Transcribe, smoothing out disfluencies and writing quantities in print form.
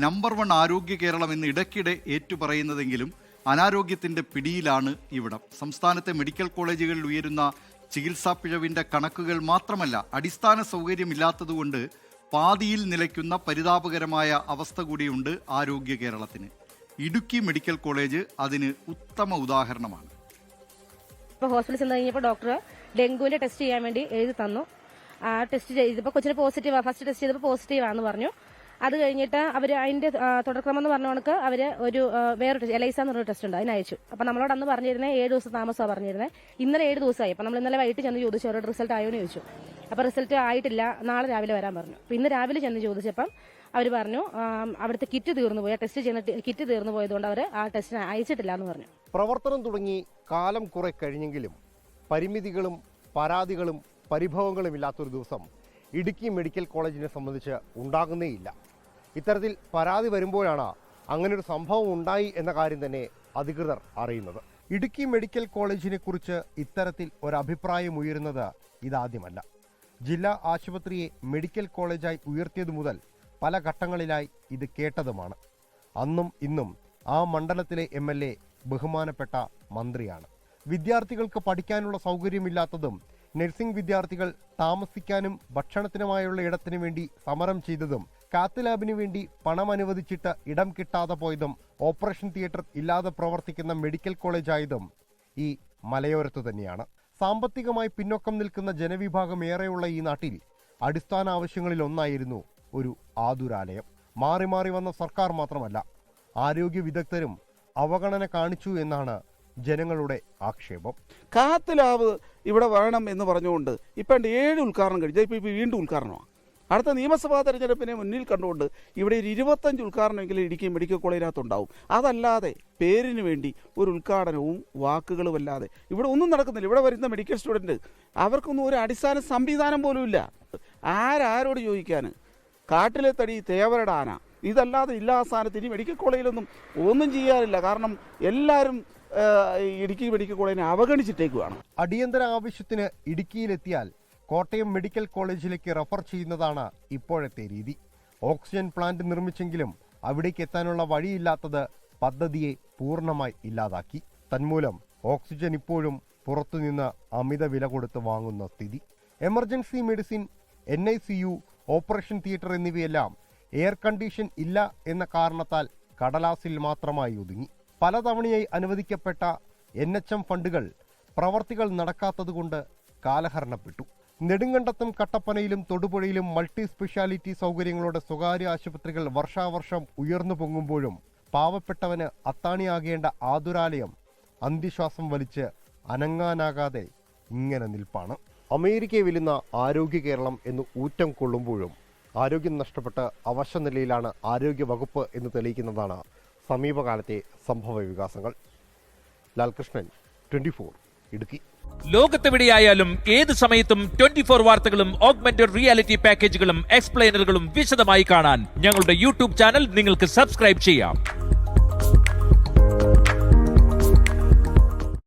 Number 1 ആരോഗ്യ കേരളം എന്ന് ഇടയ്ക്കിടെ ഏറ്റുപറയുന്നതെങ്കിലും അനാരോഗ്യത്തിന്റെ പിടിയിലാണ് ഇവിടം. സംസ്ഥാനത്തെ മെഡിക്കൽ കോളേജുകളിൽ ഉയരുന്ന ചികിത്സാ പിഴവിന്റെ കണക്കുകൾ മാത്രമല്ല, അടിസ്ഥാന സൗകര്യമില്ലാത്തതുകൊണ്ട് പാതിയിൽ നിലയ്ക്കുന്ന പരിതാപകരമായ അവസ്ഥ കൂടിയുണ്ട് ആരോഗ്യ കേരളത്തിന്. ഇടുക്കി മെഡിക്കൽ കോളേജ് അതിന് ഉത്തമ ഉദാഹരണമാണ്. ഇപ്പോൾ ഹോസ്പിറ്റലിൽ ചെന്ന് കഴിഞ്ഞപ്പോൾ ഡോക്ടർ ഡെങ്കുവിന്റെ ടെസ്റ്റ് ചെയ്യാൻ വേണ്ടി എഴുതി തന്നു. ആ ടെസ്റ്റ് ചെയ്തപ്പോൾ കൊച്ചിന് പോസിറ്റീവാ, ഫസ്റ്റ് ടെസ്റ്റ് ചെയ്തപ്പോൾ പോസിറ്റീവാന്ന് പറഞ്ഞു. അത് കഴിഞ്ഞിട്ട് അവർ അതിന്റെ തുടർക്രമം എന്ന് പറഞ്ഞ കണക്ക് അവർ ഒരു വേറൊരു എലൈസ എന്ന് പറഞ്ഞൊരു ടെസ്റ്റ് ഉണ്ട്, അതിന് അയച്ചു. അപ്പം നമ്മളോട് അന്ന് പറഞ്ഞിരുന്നത് 7 ദിവസം താമസമാണ് പറഞ്ഞിരുന്നത്. ഇന്നലെ 7 ദിവസമായി. അപ്പം നമ്മൾ ഇന്നലെ വൈകിട്ട് ചെന്ന് ചോദിച്ചു, അവരോട് റിസൾട്ട് ആയോ എന്ന് ചോദിച്ചു. അപ്പോൾ റിസൾട്ട് ആയിട്ടില്ല, നാളെ രാവിലെ വരാൻ പറഞ്ഞു. അപ്പം ഇന്ന് രാവിലെ ചെന്ന് ചോദിച്ചപ്പം അവർ പറഞ്ഞു അവിടുത്തെ കിറ്റ് തീർന്നു പോയി, ടെസ്റ്റ് ചെയ്യുന്ന കിറ്റ് തീർന്നു പോയതുകൊണ്ട് അവർ ആ ടെസ്റ്റിന് അയച്ചിട്ടില്ല എന്ന് പറഞ്ഞു. പ്രവർത്തനം തുടങ്ങി കാലം കുറെ കഴിഞ്ഞെങ്കിലും പരിമിതികളും പരാതികളും പരിഭവങ്ങളും ഇല്ലാത്തൊരു ദിവസം ഇടുക്കി മെഡിക്കൽ കോളേജിനെ സംബന്ധിച്ച് ഉണ്ടാകുന്നേയില്ല. ഇത്തരത്തിൽ പരാതി വരുമ്പോഴാണ് അങ്ങനൊരു സംഭവം ഉണ്ടായി എന്ന കാര്യം തന്നെ അധികൃതർ അറിയുന്നത്. ഇടുക്കി മെഡിക്കൽ കോളേജിനെ കുറിച്ച് ഇത്തരത്തിൽ ഒരഭിപ്രായം ഉയരുന്നത് ഇതാദ്യമല്ല. ജില്ലാ ആശുപത്രിയെ മെഡിക്കൽ കോളേജായി ഉയർത്തിയതു മുതൽ പല ഘട്ടങ്ങളിലായി ഇത് കേട്ടതുമാണ്. അന്നും ഇന്നും ആ മണ്ഡലത്തിലെ MLA ബഹുമാനപ്പെട്ട മന്ത്രിയാണ്. വിദ്യാർത്ഥികൾക്ക് പഠിക്കാനുള്ള സൗകര്യമില്ലാത്തതും നഴ്സിംഗ് വിദ്യാർത്ഥികൾ താമസിക്കാനും ഭക്ഷണത്തിനുമായുള്ള ഇടത്തിനു വേണ്ടി സമരം ചെയ്തതും കാത്ത് ലാബിനു വേണ്ടി പണം അനുവദിച്ചിട്ട് ഇടം കിട്ടാതെ പോയതും ഓപ്പറേഷൻ തിയേറ്റർ ഇല്ലാതെ പ്രവർത്തിക്കുന്ന മെഡിക്കൽ കോളേജായതും ഈ മലയോരത്തു തന്നെയാണ്. സാമ്പത്തികമായി പിന്നോക്കം നിൽക്കുന്ന ജനവിഭാഗം ഏറെയുള്ള ഈ നാട്ടിൽ അടിസ്ഥാന ആവശ്യങ്ങളിൽ ഒന്നായിരുന്നു ഒരു ആതുരാലയം. മാറി മാറി വന്ന സർക്കാർ മാത്രമല്ല, ആരോഗ്യ വിദഗ്ധരും അവഗണന കാണിച്ചു എന്നാണ് ജനങ്ങളുടെ ആക്ഷേപം. കാത്ത് ലാബ് ഇവിടെ വേണം എന്ന് പറഞ്ഞുകൊണ്ട് ഇപ്പം 7 ഉദ്ഘാടനം കഴിഞ്ഞാൽ ഇപ്പോൾ വീണ്ടും ഉദ്ഘാടനമാണ്. അടുത്ത നിയമസഭാ തെരഞ്ഞെടുപ്പിനെ മുന്നിൽ കണ്ടുകൊണ്ട് ഇവിടെ ഒരു 25 ഉദ്ഘാടനമെങ്കിലും ഇടുക്കി മെഡിക്കൽ കോളേജിനകത്തുണ്ടാവും. അതല്ലാതെ പേരിന് വേണ്ടി ഒരു ഉദ്ഘാടനവും വാക്കുകളും അല്ലാതെ ഇവിടെ ഒന്നും നടക്കുന്നില്ല. ഇവിടെ വരുന്ന മെഡിക്കൽ സ്റ്റുഡൻറ്റ് അവർക്കൊന്നും ഒരു അടിസ്ഥാന സംവിധാനം പോലും ഇല്ല. ആരോട് ചോദിക്കാൻ? കാട്ടിലെ തടി തേവരുടെ ആന. ഇതല്ലാതെ ഇല്ലാ സ്ഥാനത്ത് ഇനി മെഡിക്കൽ കോളേജിലൊന്നും ഒന്നും ചെയ്യാറില്ല. കാരണം എല്ലാവരും ഇടുക്കി മെഡിക്കൽ കോളേജിനെ അവഗണിച്ചിട്ടേക്കുവാണ്. അടിയന്തര ആവശ്യത്തിന് ഇടുക്കിയിലെത്തിയാൽ കോട്ടയം മെഡിക്കൽ കോളേജിലേക്ക് റഫർ ചെയ്യുന്നതാണ് ഇപ്പോഴത്തെ രീതി. ഓക്സിജൻ പ്ലാന്റ് നിർമ്മിച്ചെങ്കിലും അവിടേക്ക് എത്താനുള്ള വഴിയില്ലാത്തത് പദ്ധതിയെ പൂർണ്ണമായി ഇല്ലാതാക്കി. തന്മൂലം ഓക്സിജൻ ഇപ്പോഴും പുറത്തുനിന്ന് അമിത വില കൊടുത്ത് വാങ്ങുന്ന സ്ഥിതി. Emergency medicine, NICU, operation theatre എന്നിവയെല്ലാം എയർ കണ്ടീഷൻ ഇല്ല എന്ന കാരണത്താൽ കടലാസിൽ മാത്രമായി ഒതുങ്ങി. പലതവണയായി അനുവദിക്കപ്പെട്ട NHM ഫണ്ടുകൾ പ്രവർത്തികൾ നടക്കാത്തതുകൊണ്ട് കാലഹരണപ്പെട്ടു. നെടുങ്കണ്ടത്തും കട്ടപ്പനയിലും തൊടുപുഴയിലും മൾട്ടി സ്പെഷ്യാലിറ്റി സൗകര്യങ്ങളോടെ സ്വകാര്യ ആശുപത്രികൾ വർഷാവർഷം ഉയർന്നു പൊങ്ങുമ്പോഴും പാവപ്പെട്ടവന് അത്താണിയാകേണ്ട ആതുരാലയം അന്ത്യശ്വാസം വലിച്ച് അനങ്ങാനാകാതെ ഇങ്ങനെ നിൽപ്പാണ്. അമേരിക്കയെ വെല്ലുന്ന ആരോഗ്യ കേരളം എന്ന് ഊറ്റം കൊള്ളുമ്പോഴും ആരോഗ്യം നഷ്ടപ്പെട്ട് അവശ നിലയിലാണ് ആരോഗ്യ വകുപ്പ് എന്ന് തെളിയിക്കുന്നതാണ് സമീപകാലത്തെ സംഭവ വികാസങ്ങൾ. ലാൽകൃഷ്ണൻ, 24, ഇടുക്കി. ലോകത്തെവിടെയായാലും ഏത് സമയത്തും 24 വാർത്തകളും ഓഗ്മെന്റഡ് റിയാലിറ്റി പാക്കേജുകളും എക്സ്പ്ലെയിനറുകളും വിശദമായി കാണാൻ ഞങ്ങളുടെ YouTube ചാനൽ നിങ്ങൾക്ക് സബ്സ്ക്രൈബ് ചെയ്യാം.